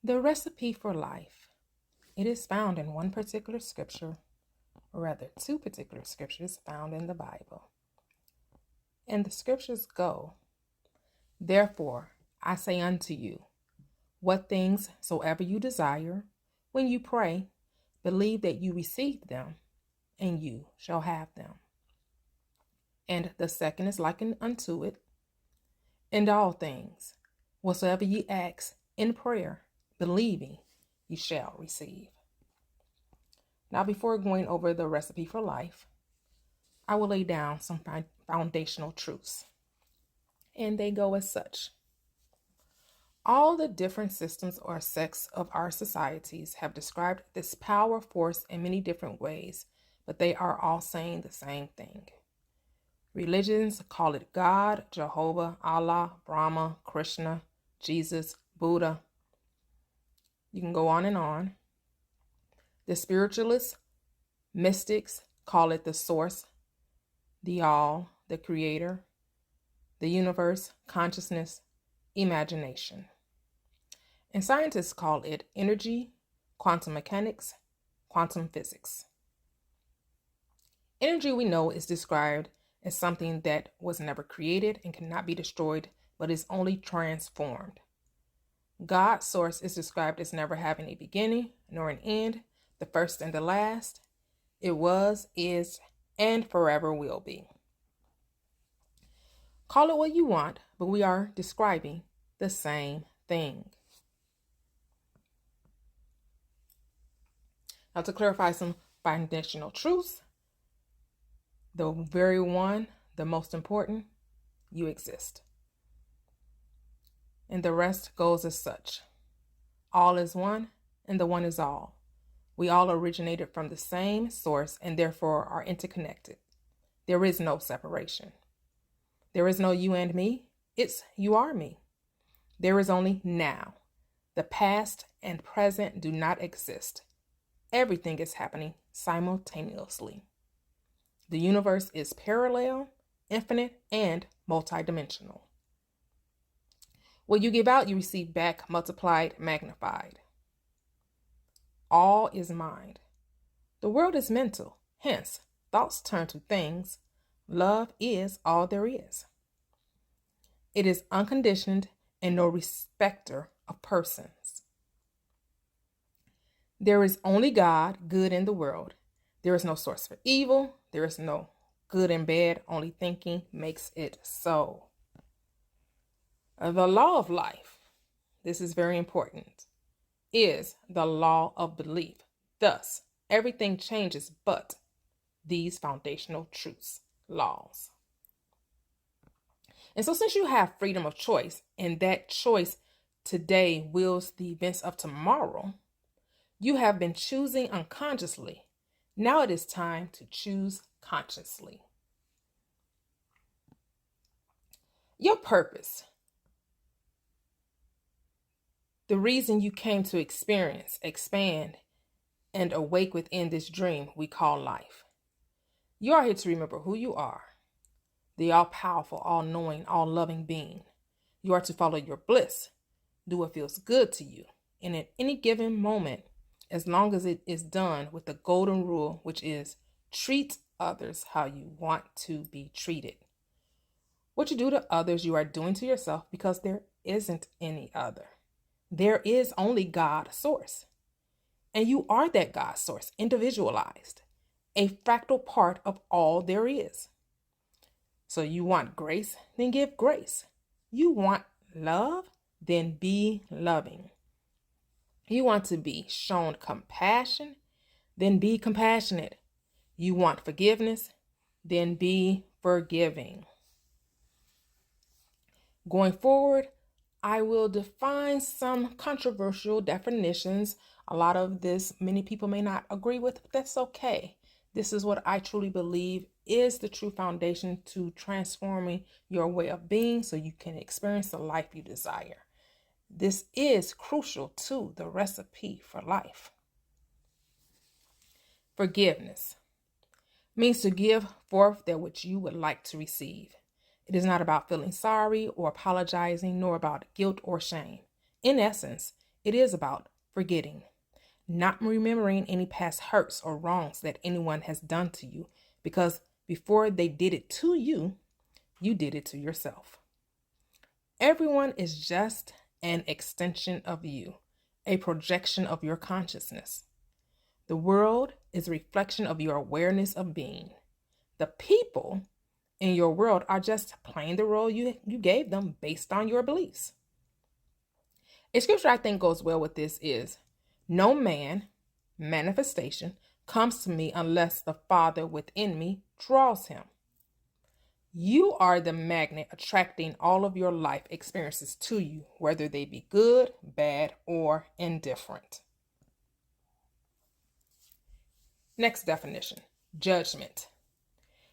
The recipe for life. It is found in one particular scripture, or rather two particular scriptures found in the Bible. And the scriptures go, "Therefore I say unto you, what things soever you desire, when you pray, believe that you receive them, and you shall have them." And the second is likened unto it, "In all things, whatsoever ye ask in prayer, believing, ye shall receive." Now, before going over the recipe for life, I will lay down some foundational truths. And they go as such. All the different systems or sects of our societies have described this power force in many different ways, but they are all saying the same thing. Religions call it God, Jehovah, Allah, Brahma, Krishna, Jesus, Buddha. You can go on and on. The spiritualists, mystics call it the source, the all, the creator, the universe, consciousness, imagination. And scientists call it energy, quantum mechanics, quantum physics. Energy, we know, is described as something that was never created and cannot be destroyed, but is only transformed. God's source is described as never having a beginning nor an end, the first and the last. It was, is, and forever will be. Call it what you want, but we are describing the same thing. Now, to clarify some foundational truths, the very one, the most important, you exist. And the rest goes as such. All is one, and the one is all. We all originated from the same source and therefore are interconnected. There is no separation. There is no you and me. It's you are me. There is only now. The past and present do not exist. Everything is happening simultaneously. The universe is parallel, infinite, and multidimensional. What you give out, you receive back, multiplied, magnified. All is mind. The world is mental, hence, thoughts turn to things. Love is all there is. It is unconditioned and no respecter of persons. There is only God, good in the world. There is no source for evil. There is no good and bad. Only thinking makes it so. The law of life, this is very important, is the law of belief. Thus, everything changes but these foundational truths, laws. And so since you have freedom of choice, and that choice today wills the events of tomorrow, you have been choosing unconsciously. Now it is time to choose consciously. Your purpose, the reason you came to experience, expand, and awake within this dream we call life. You are here to remember who you are, the all-powerful, all-knowing, all-loving being. You are to follow your bliss, do what feels good to you, and at any given moment, as long as it is done with the golden rule, which is treat others how you want to be treated. What you do to others, you are doing to yourself, because there isn't any other. There is only God source. And you are that God source, individualized, a fractal part of all there is. So you want grace, then give grace. You want love, then be loving. You want to be shown compassion, then be compassionate. You want forgiveness, then be forgiving. Going forward, I will define some controversial definitions. A lot of this, many people may not agree with, but that's okay. This is what I truly believe is the true foundation to transforming your way of being so you can experience the life you desire. This is crucial to the recipe for life. Forgiveness means to give forth that which you would like to receive. It is not about feeling sorry or apologizing, nor about guilt or shame. In essence, It is about forgetting, not remembering any past hurts or wrongs that anyone has done to you, because before they did it to you, you did it to yourself. Everyone is just an extension of you, a projection of your consciousness. The world is a reflection of your awareness of being. The people in your world are just playing the role you gave them based on your beliefs. A scripture I think goes well with this is, no manifestation comes to me unless the Father within me draws him. You are the magnet attracting all of your life experiences to you, whether they be good, bad, or indifferent. Next definition, judgment.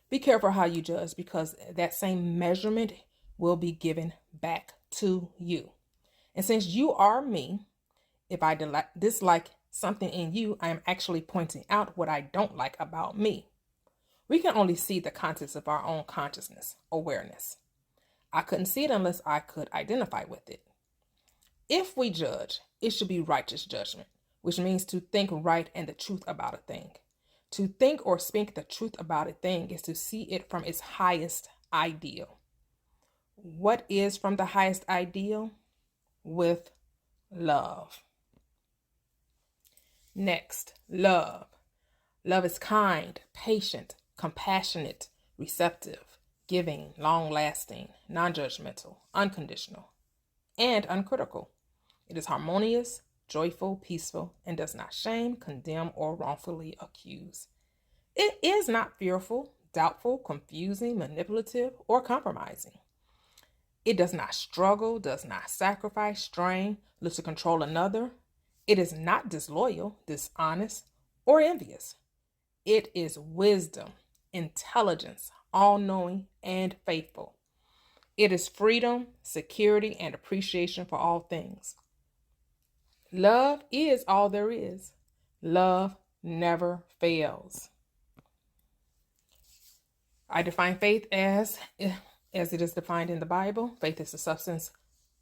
Be careful how you judge, because that same measurement will be given back to you. And since you are me, if I dislike something in you, I am actually pointing out what I don't like about me. We can only see the context of our own consciousness, awareness. I couldn't see it unless I could identify with it. If we judge, it should be righteous judgment, which means to think right and the truth about a thing. To think or speak the truth about a thing is to see it from its highest ideal. What is from the highest ideal? With love. Next, love. Love is kind, patient, compassionate, receptive, giving, long-lasting, non-judgmental, unconditional, and uncritical. It is harmonious, joyful, peaceful, and does not shame, condemn, or wrongfully accuse. It is not fearful, doubtful, confusing, manipulative, or compromising. It does not struggle, does not sacrifice, strain, look to control another. It is not disloyal, dishonest, or envious. It is wisdom, intelligence, all-knowing, and faithful. It is freedom, security, and appreciation for all things. Love is all there is. Love never fails. I define faith as it is defined in the Bible. Faith is the substance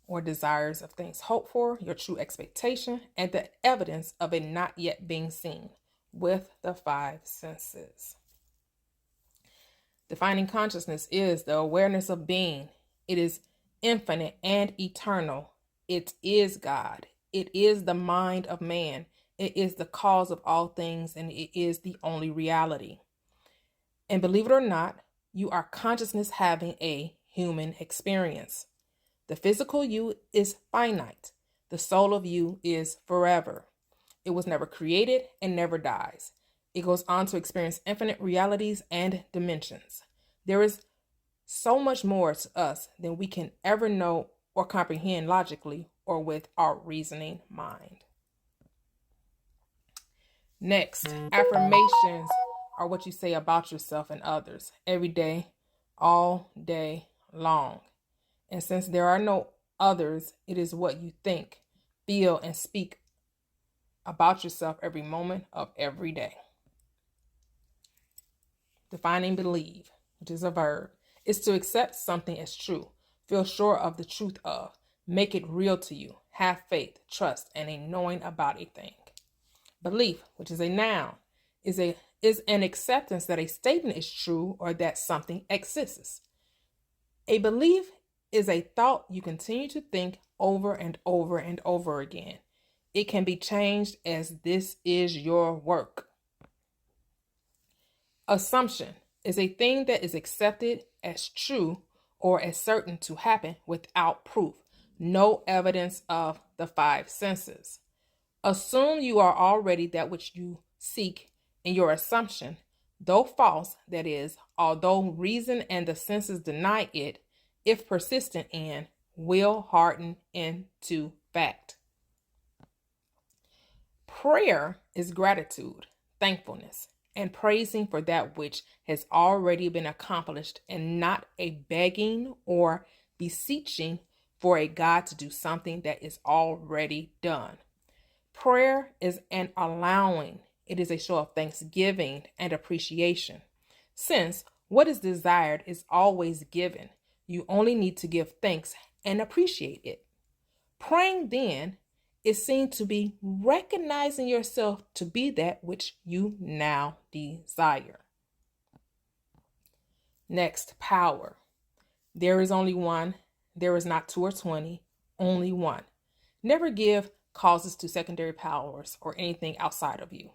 or desires of things hoped for, your true expectation, and the evidence of it not yet being seen, with the five senses. Defining consciousness is the awareness of being. It is infinite and eternal. It is God. It is the mind of man. It is the cause of all things, and it is the only reality. And believe it or not, you are consciousness having a human experience. The physical you is finite. The soul of you is forever. It was never created and never dies. It goes on to experience infinite realities and dimensions. There is so much more to us than we can ever know or comprehend logically or with our reasoning mind. Next, affirmations are what you say about yourself and others every day, all day long. And since there are no others, it is what you think, feel, and speak about yourself every moment of every day. Defining believe, which is a verb, is to accept something as true, feel sure of the truth of, make it real to you, have faith, trust, and a knowing about a thing. Belief, which is a noun, is an acceptance that a statement is true or that something exists. A belief is a thought you continue to think over and over and over again. It can be changed as this is your work. Assumption is a thing that is accepted as true or as certain to happen without proof, no evidence of the five senses. Assume you are already that which you seek in your assumption, though false, that is, although reason and the senses deny it, if persistent in, will harden into fact. Prayer is gratitude, thankfulness, and praising for that which has already been accomplished, and not a begging or beseeching for a God to do something that is already done. Prayer is an allowing. It is a show of thanksgiving and appreciation. Since what is desired is always given, you only need to give thanks and appreciate it. Praying then is seen to be recognizing yourself to be that which you now desire. Next, power. There is only one. There is not 2 or 20, only one. Never give causes to secondary powers or anything outside of you.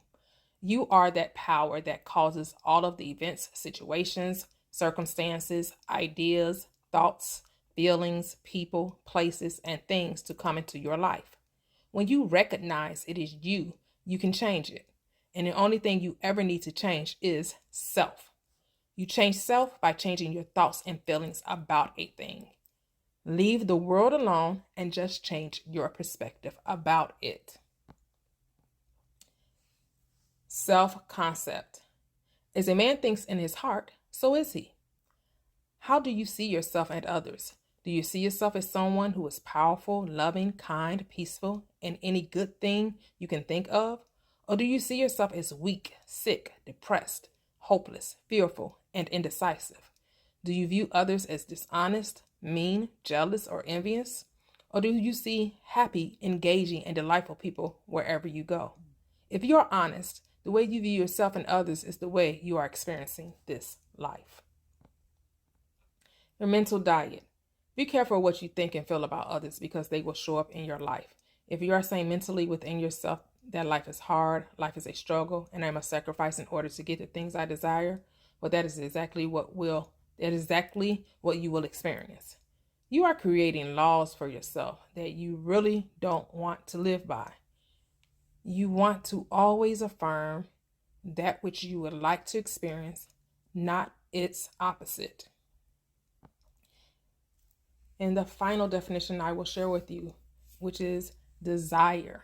You are that power that causes all of the events, situations, circumstances, ideas, thoughts, feelings, people, places, and things to come into your life. When you recognize it is you, you can change it. And the only thing you ever need to change is self. You change self by changing your thoughts and feelings about a thing. Leave the world alone and just change your perspective about it. Self-concept. As a man thinks in his heart, so is he. How do you see yourself and others? Do you see yourself as someone who is powerful, loving, kind, peaceful, and any good thing you can think of? Or do you see yourself as weak, sick, depressed, hopeless, fearful, and indecisive? Do you view others as dishonest, mean, jealous, or envious? Or do you see happy, engaging, and delightful people wherever you go? If you are honest, the way you view yourself and others is the way you are experiencing this life. Your mental diet. Be careful what you think and feel about others because they will show up in your life. If you are saying mentally within yourself that life is hard, life is a struggle, and I must sacrifice in order to get the things I desire, well, that is exactly what you will experience. You are creating laws for yourself that you really don't want to live by. You want to always affirm that which you would like to experience, not its opposite. And the final definition I will share with you, which is desire.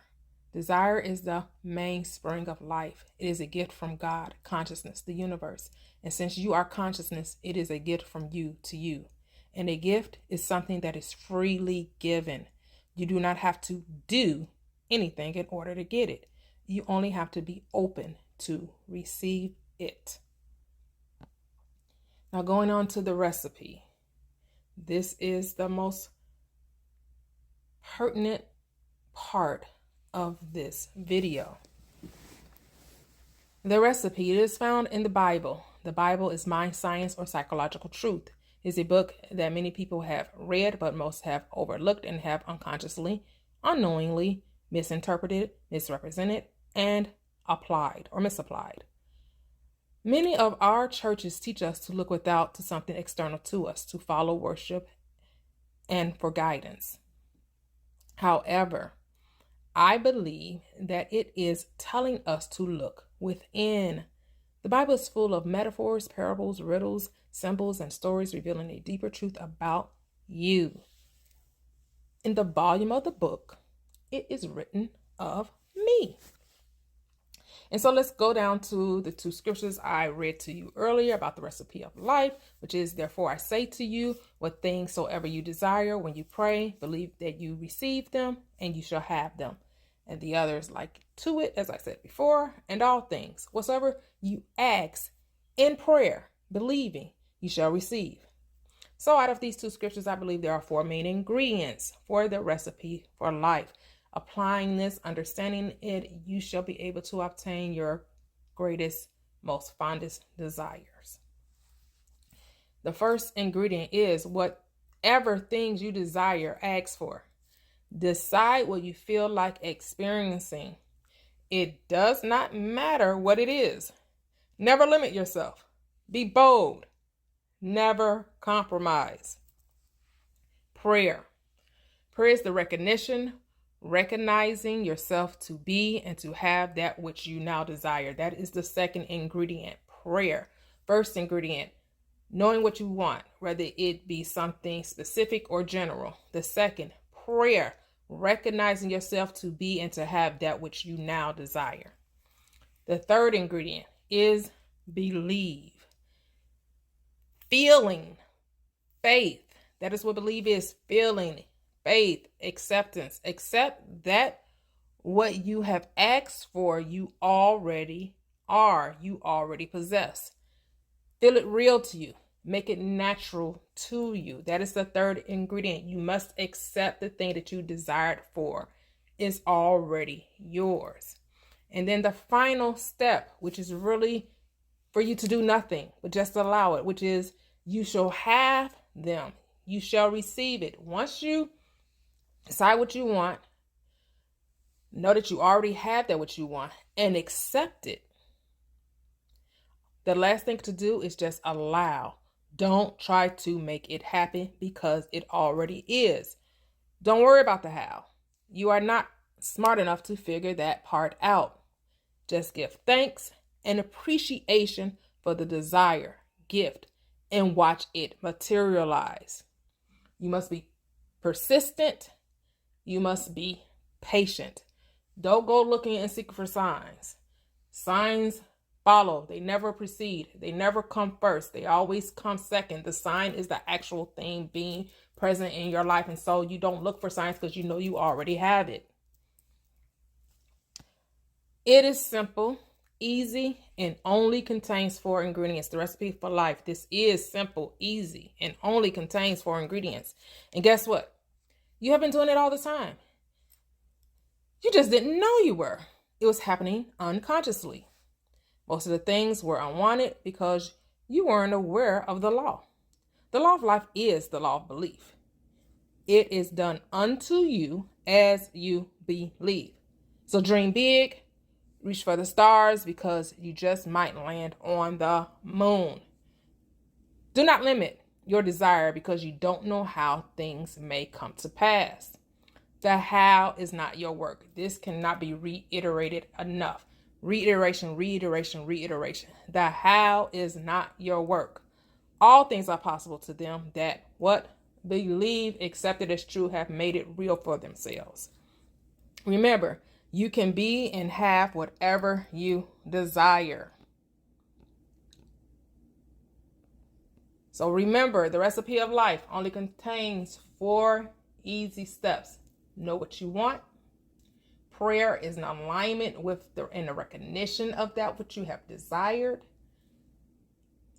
Desire is the mainspring of life. It is a gift from God, consciousness, the universe. And since you are consciousness, it is a gift from you to you. And a gift is something that is freely given. You do not have to do anything in order to get it. You only have to be open to receive it. Now going on to the recipe. This is the most pertinent part of this video. The recipe is found in the Bible. The Bible is mind science or psychological truth. It's a book that many people have read, but most have overlooked and have unconsciously, unknowingly misinterpreted, misrepresented, and applied or misapplied. Many of our churches teach us to look without to something external to us, to follow worship and for guidance. However, I believe that it is telling us to look within. The Bible is full of metaphors, parables, riddles, symbols, and stories revealing a deeper truth about you. In the volume of the book, it is written of me. And so let's go down to the 2 scriptures I read to you earlier about the recipe of life, which is, therefore I say to you, what things soever you desire when you pray, believe that you receive them and you shall have them. And the others like to it, as I said before, and all things, whatsoever you ask in prayer, believing, you shall receive. So out of these 2 scriptures, I believe there are 4 main ingredients for the recipe for life. Applying this, understanding it, you shall be able to obtain your greatest, most fondest desires. The first ingredient is whatever things you desire, ask for. Decide what you feel like experiencing. It does not matter what it is. Never limit yourself. Be bold. Never compromise. Prayer. Prayer is the recognizing yourself to be and to have that which you now desire. That is the second ingredient, prayer. First ingredient, knowing what you want, whether it be something specific or general. The second, prayer, recognizing yourself to be and to have that which you now desire. The third ingredient is believe. Feeling, faith. That is what believe is, feeling, faith, acceptance. Accept that what you have asked for, you already are, you already possess. Feel it real to you. Make it natural to you. That is the third ingredient. You must accept the thing that you desired for is already yours. And then the final step, which is really for you to do nothing, but just allow it, which is you shall have them. You shall receive it. Once you decide what you want, know that you already have that what you want and accept it. The last thing to do is just allow. Don't try to make it happen because it already is. Don't worry about the how. You are not smart enough to figure that part out. Just give thanks and appreciation for the desire, gift, and watch it materialize. You must be persistent. You must be patient. Don't go looking and seeking for signs. Signs follow. They never precede. They never come first. They always come second. The sign is the actual thing being present in your life. And so you don't look for signs because you know you already have it. It is simple, easy, and only contains 4 ingredients. The recipe for life. This is simple, easy, and only contains 4 ingredients. And guess what? You have been doing it all the time. You just didn't know you were. It was happening unconsciously. Most of the things were unwanted because you weren't aware of the law. The law of life is the law of belief. It is done unto you as you believe. So dream big, reach for the stars because you just might land on the moon. Do not limit your desire because you don't know how things may come to pass. The how is not your work. This cannot be reiterated enough. Reiteration. The how is not your work. All things are possible to them that what believe, accepted as true, have made it real for themselves. Remember, you can be and have whatever you desire. So remember, the recipe of life only contains 4 easy steps. Know what you want. Prayer is an alignment with and a recognition of that which you have desired.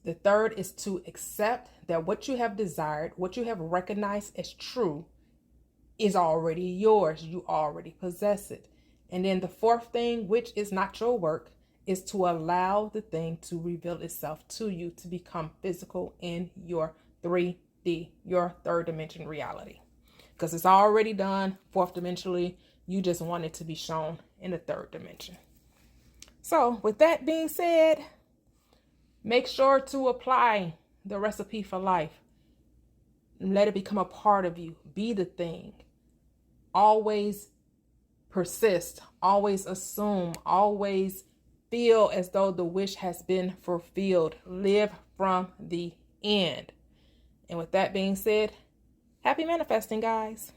The third is to accept that what you have desired, what you have recognized as true, is already yours. You already possess it. And then the fourth thing, which is not your work, is to allow the thing to reveal itself to you to become physical in your 3D, your third dimension reality. Because it's already done fourth dimensionally. You just want it to be shown in the third dimension. So with that being said, make sure to apply the recipe for life. Let it become a part of you. Be the thing. Always persist. Always assume. Always feel as though the wish has been fulfilled. Live from the end. And with that being said, happy manifesting, guys.